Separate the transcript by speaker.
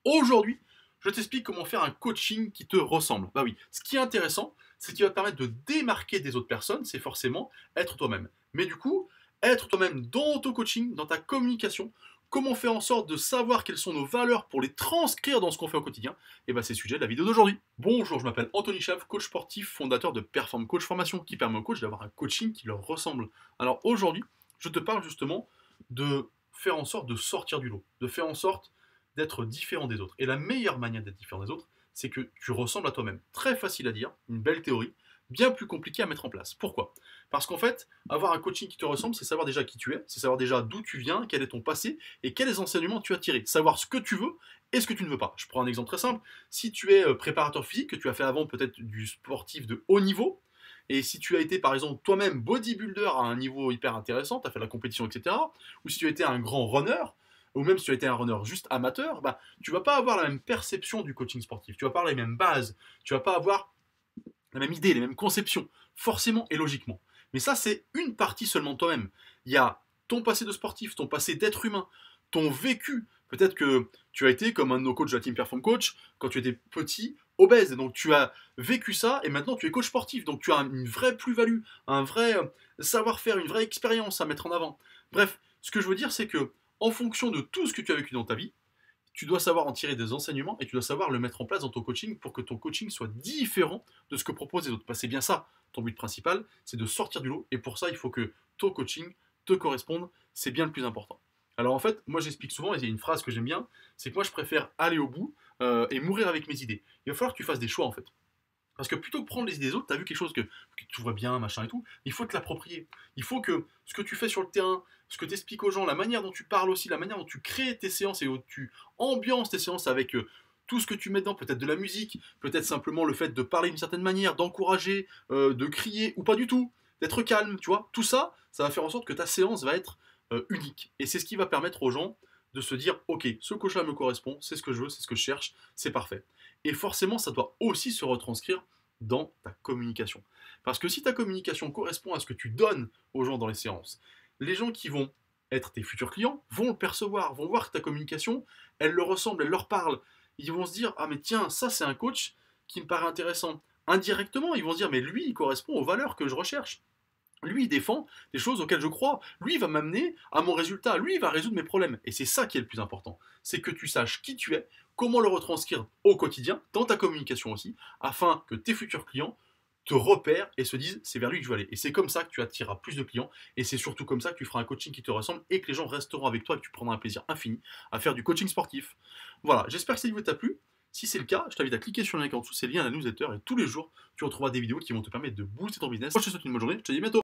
Speaker 1: Aujourd'hui, je t'explique comment faire un coaching qui te ressemble. Bah oui, ce qui est intéressant, c'est qu'il va te permettre de démarquer des autres personnes, c'est forcément être toi-même. Mais du coup, être toi-même dans ton coaching, dans ta communication, comment faire en sorte de savoir quelles sont nos valeurs pour les transcrire dans ce qu'on fait au quotidien, et bah c'est le sujet de la vidéo d'aujourd'hui. Bonjour, je m'appelle Anthony Chave, coach sportif, fondateur de Perform Coach Formation, qui permet aux coachs d'avoir un coaching qui leur ressemble. Alors aujourd'hui, je te parle justement de faire en sorte de sortir du lot, de faire en sorte d'être différent des autres. Et la meilleure manière d'être différent des autres, c'est que tu ressembles à toi-même. Très facile à dire, une belle théorie, bien plus compliqué à mettre en place. Pourquoi? Parce qu'en fait, avoir un coaching qui te ressemble, c'est savoir déjà qui tu es, c'est savoir déjà d'où tu viens, quel est ton passé et quels enseignements tu as tirés. Savoir ce que tu veux et ce que tu ne veux pas. Je prends un exemple très simple. Si tu es préparateur physique, que tu as fait avant peut-être du sportif de haut niveau, et si tu as été par exemple toi-même bodybuilder à un niveau hyper intéressant, tu as fait la compétition, etc., ou si tu as été un grand runner, ou même si tu as été un runner juste amateur, bah, tu vas pas avoir la même perception du coaching sportif, tu vas pas avoir les mêmes bases, tu vas pas avoir la même idée, les mêmes conceptions, forcément et logiquement. Mais ça, c'est une partie seulement de toi-même. Il y a ton passé de sportif, ton passé d'être humain, ton vécu. Peut-être que tu as été comme un de nos coachs de la Team Perform Coach quand tu étais petit, obèse. Et donc tu as vécu ça et maintenant tu es coach sportif. Donc tu as une vraie plus-value, un vrai savoir-faire, une vraie expérience à mettre en avant. Bref, ce que je veux dire, c'est que en fonction de tout ce que tu as vécu dans ta vie, tu dois savoir en tirer des enseignements et tu dois savoir le mettre en place dans ton coaching pour que ton coaching soit différent de ce que proposent les autres. Parce que c'est bien ça, ton but principal, c'est de sortir du lot et pour ça, il faut que ton coaching te corresponde, c'est bien le plus important. Alors en fait, moi j'explique souvent, et il y a une phrase que j'aime bien, c'est que moi je préfère aller au bout et mourir avec mes idées. Il va falloir que tu fasses des choix en fait. Parce que plutôt que prendre les idées des autres, tu as vu quelque chose que tu vois bien, machin et tout, il faut te l'approprier. Il faut que ce que tu fais sur le terrain, ce que tu expliques aux gens, la manière dont tu parles aussi, la manière dont tu crées tes séances et où tu ambiances tes séances avec tout ce que tu mets dedans, peut-être de la musique, peut-être simplement le fait de parler d'une certaine manière, d'encourager, de crier, ou pas du tout, d'être calme, tu vois. Tout ça, ça va faire en sorte que ta séance va être unique. Et c'est ce qui va permettre aux gens de se dire, ok, ce coach-là me correspond, c'est ce que je veux, c'est ce que je cherche, c'est parfait. Et forcément, ça doit aussi se retranscrire dans ta communication. Parce que si ta communication correspond à ce que tu donnes aux gens dans les séances, les gens qui vont être tes futurs clients vont le percevoir, vont voir que ta communication, elle leur ressemble, elle leur parle. Ils vont se dire, ah mais tiens, ça c'est un coach qui me paraît intéressant. Indirectement, ils vont se dire, mais lui, il correspond aux valeurs que je recherche. Lui, il défend des choses auxquelles je crois. Lui, il va m'amener à mon résultat. Lui, il va résoudre mes problèmes. Et c'est ça qui est le plus important. C'est que tu saches qui tu es, comment le retranscrire au quotidien, dans ta communication aussi, afin que tes futurs clients te repèrent et se disent c'est vers lui que je veux aller. Et c'est comme ça que tu attireras plus de clients. Et c'est surtout comme ça que tu feras un coaching qui te ressemble et que les gens resteront avec toi et que tu prendras un plaisir infini à faire du coaching sportif. Voilà, j'espère que cette vidéo t'a plu. Si c'est le cas, je t'invite à cliquer sur le lien en dessous, c'est le lien à la newsletter et tous les jours, tu retrouveras des vidéos qui vont te permettre de booster ton business. Moi, je te souhaite une bonne journée, je te dis à bientôt.